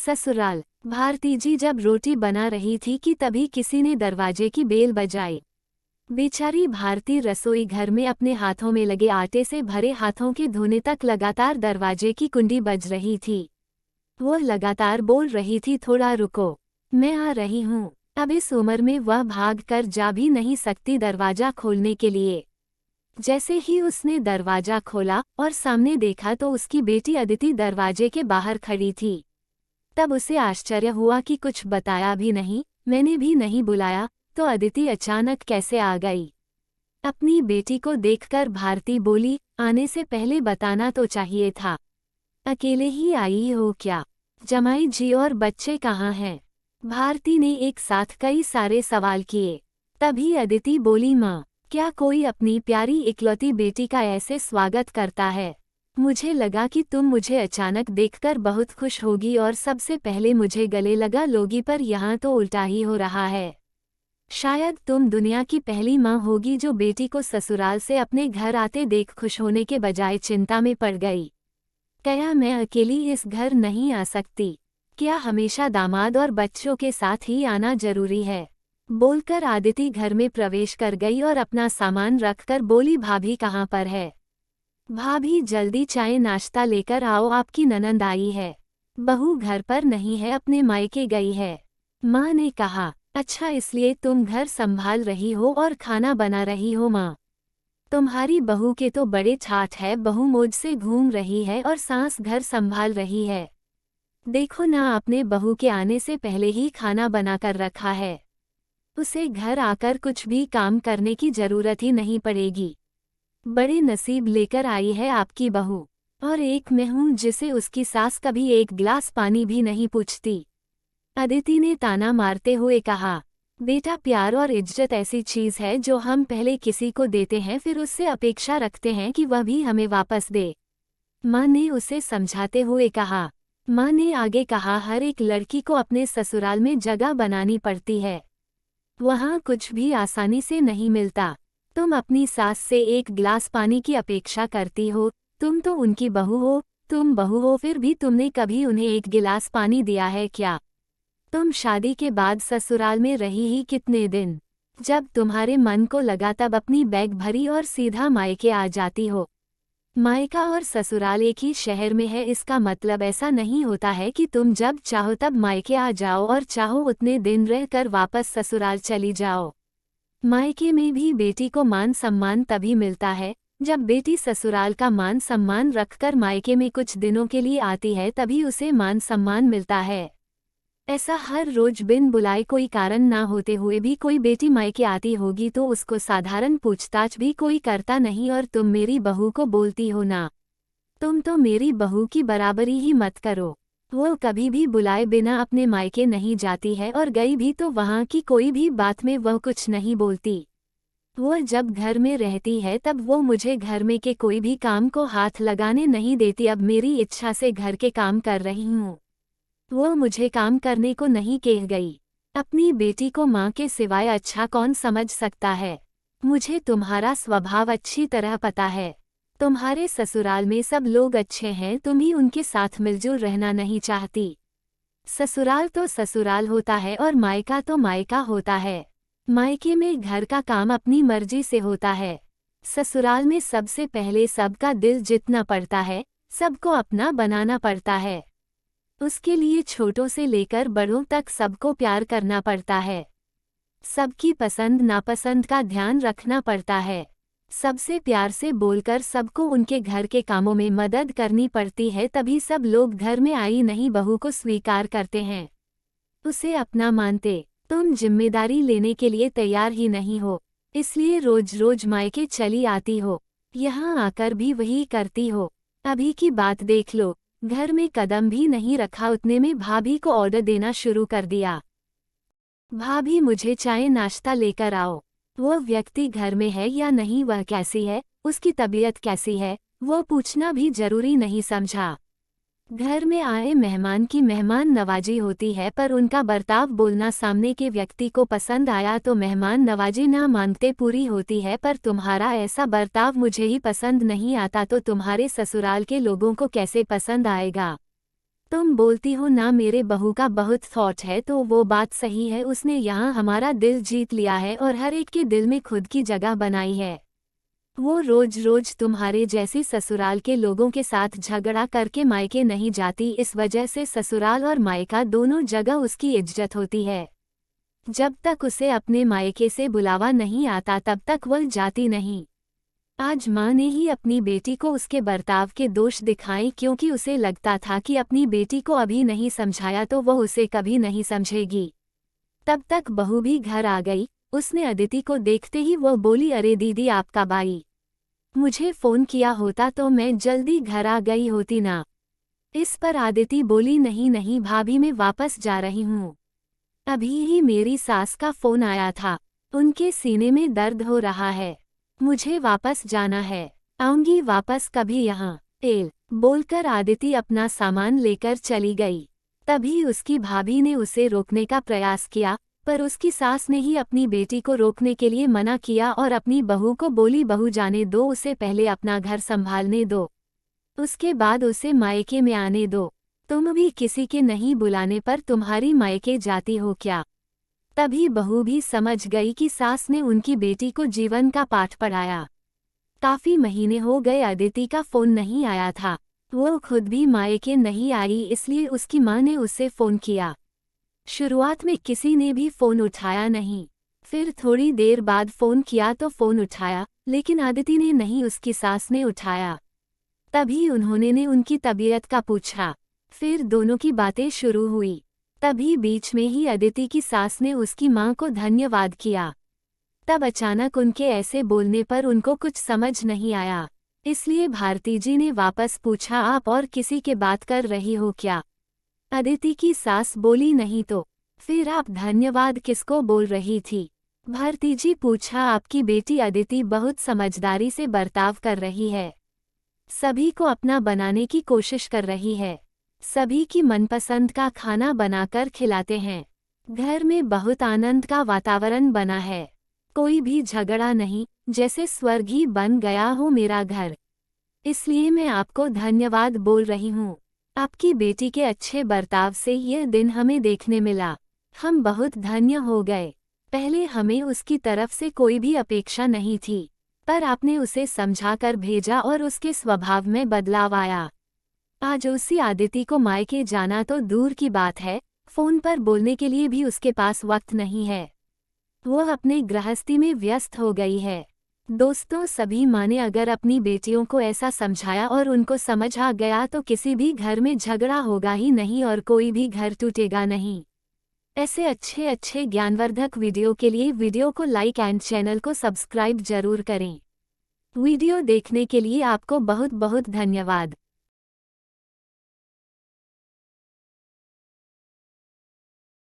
ससुराल। भारती जी जब रोटी बना रही थी कि तभी किसी ने दरवाजे की बेल बजाई। बेचारी भारती रसोई घर में अपने हाथों में लगे आटे से भरे हाथों के धोने तक लगातार दरवाजे की कुंडी बज रही थी। वो लगातार बोल रही थी, थोड़ा रुको, मैं आ रही हूँ। अब इस उम्र में वह भाग कर जा भी नहीं सकती दरवाजा खोलने के लिए। जैसे ही उसने दरवाजा खोला और सामने देखा तो उसकी बेटी अदिति दरवाजे के बाहर खड़ी थी। तब उसे आश्चर्य हुआ कि कुछ बताया भी नहीं, मैंने भी नहीं बुलाया, तो अदिति अचानक कैसे आ गई। अपनी बेटी को देखकर भारती बोली, आने से पहले बताना तो चाहिए था। अकेले ही आई हो क्या? जमाई जी और बच्चे कहाँ हैं? भारती ने एक साथ कई सारे सवाल किए। तभी अदिति बोली, माँ, क्या कोई अपनी प्यारी इकलौती बेटी का ऐसे स्वागत करता है? मुझे लगा कि तुम मुझे अचानक देखकर बहुत खुश होगी और सबसे पहले मुझे गले लगा लोगी, पर यहाँ तो उल्टा ही हो रहा है। शायद तुम दुनिया की पहली माँ होगी जो बेटी को ससुराल से अपने घर आते देख खुश होने के बजाय चिंता में पड़ गई। क्या मैं अकेली इस घर नहीं आ सकती? क्या हमेशा दामाद और बच्चों के साथ ही आना जरूरी है? बोलकर आदिति घर में प्रवेश कर गई और अपना सामान रखकर बोली, भाभी कहाँ पर है? भाभी जल्दी चाय नाश्ता लेकर आओ, आपकी ननंद आई है। बहू घर पर नहीं है, अपने मायके गई है। माँ ने कहा, अच्छा इसलिए तुम घर संभाल रही हो और खाना बना रही हो? माँ, तुम्हारी बहू के तो बड़े ठाठ है, बहू मौज से घूम रही है और सास घर संभाल रही है। देखो ना, आपने बहू के आने से पहले ही खाना बनाकर रखा है। उसे घर आकर कुछ भी काम करने की जरूरत ही नहीं पड़ेगी। बड़े नसीब लेकर आई है आपकी बहू। और एक मैं हूँ जिसे उसकी सास कभी एक गिलास पानी भी नहीं पूछती। अदिति ने ताना मारते हुए कहा, बेटा, प्यार और इज्जत ऐसी चीज है जो हम पहले किसी को देते हैं, फिर उससे अपेक्षा रखते हैं कि वह भी हमें वापस दे। माँ ने उसे समझाते हुए कहा। माँ ने आगे कहा, हर एक लड़की को अपने ससुराल में जगह बनानी पड़ती है। वहाँ कुछ भी आसानी से नहीं मिलता। तुम अपनी सास से एक गिलास पानी की अपेक्षा करती हो, तुम तो उनकी बहू हो। तुम बहू हो, फिर भी तुमने कभी उन्हें एक गिलास पानी दिया है क्या? तुम शादी के बाद ससुराल में रही ही कितने दिन? जब तुम्हारे मन को लगा तब अपनी बैग भरी और सीधा मायके आ जाती हो। मायका और ससुराल एक ही शहर में है, इसका मतलब ऐसा नहीं होता है कि तुम जब चाहो तब मायके आ जाओ और चाहो उतने दिन रहकर वापस ससुराल चली जाओ। मायके में भी बेटी को मान सम्मान तभी मिलता है जब बेटी ससुराल का मान सम्मान रखकर मायके में कुछ दिनों के लिए आती है, तभी उसे मान सम्मान मिलता है। ऐसा हर रोज बिन बुलाए कोई कारण ना होते हुए भी कोई बेटी मायके आती होगी तो उसको साधारण पूछताछ भी कोई करता नहीं, और तुम मेरी बहू को बोलती हो ना। तुम तो मेरी बहू की बराबरी ही मत करो। वो कभी भी बुलाए बिना अपने मायके नहीं जाती है, और गई भी तो वहाँ की कोई भी बात में वह कुछ नहीं बोलती। वो जब घर में रहती है तब वो मुझे घर में के कोई भी काम को हाथ लगाने नहीं देती। अब मेरी इच्छा से घर के काम कर रही हूँ, वो मुझे काम करने को नहीं कह गई। अपनी बेटी को माँ के सिवाय अच्छा कौन समझ सकता है? मुझे तुम्हारा स्वभाव अच्छी तरह पता है। तुम्हारे ससुराल में सब लोग अच्छे हैं, तुम ही उनके साथ मिलजुल रहना नहीं चाहती। ससुराल तो ससुराल होता है और मायका तो मायका होता है। मायके में घर का काम अपनी मर्जी से होता है। ससुराल में सबसे पहले सबका दिल जीतना पड़ता है, सबको अपना बनाना पड़ता है। उसके लिए छोटों से लेकर बड़ों तक सबको प्यार करना पड़ता है। सबकी पसंद नापसंद का ध्यान रखना पड़ता है। सबसे प्यार से बोलकर सबको उनके घर के कामों में मदद करनी पड़ती है, तभी सब लोग घर में आई नई बहू को स्वीकार करते हैं, उसे अपना मानते। तुम जिम्मेदारी लेने के लिए तैयार ही नहीं हो, इसलिए रोज रोज मायके चली आती हो। यहाँ आकर भी वही करती हो। अभी की बात देख लो, घर में कदम भी नहीं रखा उतने में भाभी को ऑर्डर देना शुरू कर दिया। भाभी मुझे चाय नाश्ता लेकर आओ। वो व्यक्ति घर में है या नहीं, वह कैसी है, उसकी तबीयत कैसी है, वो पूछना भी जरूरी नहीं समझा। घर में आए मेहमान की मेहमान नवाजी होती है, पर उनका बर्ताव बोलना सामने के व्यक्ति को पसंद आया तो मेहमान नवाजी ना मांगते पूरी होती है। पर तुम्हारा ऐसा बर्ताव मुझे ही पसंद नहीं आता तो तुम्हारे ससुराल के लोगों को कैसे पसंद आएगा? तुम बोलती हो ना मेरे बहू का बहुत थॉट है, तो वो बात सही है। उसने यहाँ हमारा दिल जीत लिया है और हर एक के दिल में खुद की जगह बनाई है। वो रोज रोज तुम्हारे जैसी ससुराल के लोगों के साथ झगड़ा करके मायके नहीं जाती, इस वजह से ससुराल और मायका दोनों जगह उसकी इज्जत होती है। जब तक उसे अपने मायके से बुलावा नहीं आता तब तक वह जाती नहीं। आज माँ ने ही अपनी बेटी को उसके बर्ताव के दोष दिखाए, क्योंकि उसे लगता था कि अपनी बेटी को अभी नहीं समझाया तो वह उसे कभी नहीं समझेगी। तब तक बहू भी घर आ गई। उसने अदिति को देखते ही वह बोली, अरे दीदी आपका भाई, मुझे फ़ोन किया होता तो मैं जल्दी घर आ गई होती ना। इस पर आदिति बोली, नहीं नहीं भाभी, मैं वापस जा रही हूँ। अभी ही मेरी सास का फ़ोन आया था, उनके सीने में दर्द हो रहा है, मुझे वापस जाना है, आऊंगी वापस कभी यहाँ। बोलकर आदिति अपना सामान लेकर चली गई। तभी उसकी भाभी ने उसे रोकने का प्रयास किया, पर उसकी सास ने ही अपनी बेटी को रोकने के लिए मना किया और अपनी बहू को बोली, बहू जाने दो, उसे पहले अपना घर संभालने दो, उसके बाद उसे मायके में आने दो। तुम भी किसी के नहीं बुलाने पर तुम्हारी मायके जाती हो क्या? तभी बहू भी समझ गई कि सास ने उनकी बेटी को जीवन का पाठ पढ़ाया। काफी महीने हो गए अदिति का फोन नहीं आया था। वो खुद भी मायके नहीं आई, इसलिए उसकी माँ ने उसे फोन किया। शुरुआत में किसी ने भी फोन उठाया नहीं, फिर थोड़ी देर बाद फोन किया तो फोन उठाया, लेकिन आदिति ने नहीं, उसकी सास ने उठाया। तभी उन्होंने उनकी तबीयत का पूछा, फिर दोनों की बातें शुरू हुई। तभी बीच में ही अदिति की सास ने उसकी माँ को धन्यवाद किया। तब अचानक उनके ऐसे बोलने पर उनको कुछ समझ नहीं आया, इसलिए भारती जी ने वापस पूछा, आप और किसी के बात कर रही हो क्या? अदिति की सास बोली, नहीं तो फिर आप धन्यवाद किसको बोल रही थी? भारती जी पूछा, आपकी बेटी अदिति बहुत समझदारी से बर्ताव कर रही है, सभी को अपना बनाने की कोशिश कर रही है, सभी की मनपसंद का खाना बनाकर खिलाते हैं, घर में बहुत आनंद का वातावरण बना है, कोई भी झगड़ा नहीं, जैसे स्वर्ग ही बन गया हो मेरा घर। इसलिए मैं आपको धन्यवाद बोल रही हूँ। आपकी बेटी के अच्छे बर्ताव से यह दिन हमें देखने मिला, हम बहुत धन्य हो गए। पहले हमें उसकी तरफ से कोई भी अपेक्षा नहीं थी, पर आपने उसे समझाकर भेजा और उसके स्वभाव में बदलाव आया। आज उसी आदिति को मायके जाना तो दूर की बात है, फोन पर बोलने के लिए भी उसके पास वक्त नहीं है। वह अपने गृहस्थी में व्यस्त हो गई है। दोस्तों, सभी माँ ने अगर अपनी बेटियों को ऐसा समझाया और उनको समझ आ गया तो किसी भी घर में झगड़ा होगा ही नहीं और कोई भी घर टूटेगा नहीं। ऐसे अच्छे अच्छे ज्ञानवर्धक वीडियो के लिए वीडियो को लाइक एंड चैनल को सब्सक्राइब जरूर करें। वीडियो देखने के लिए आपको बहुत बहुत धन्यवाद।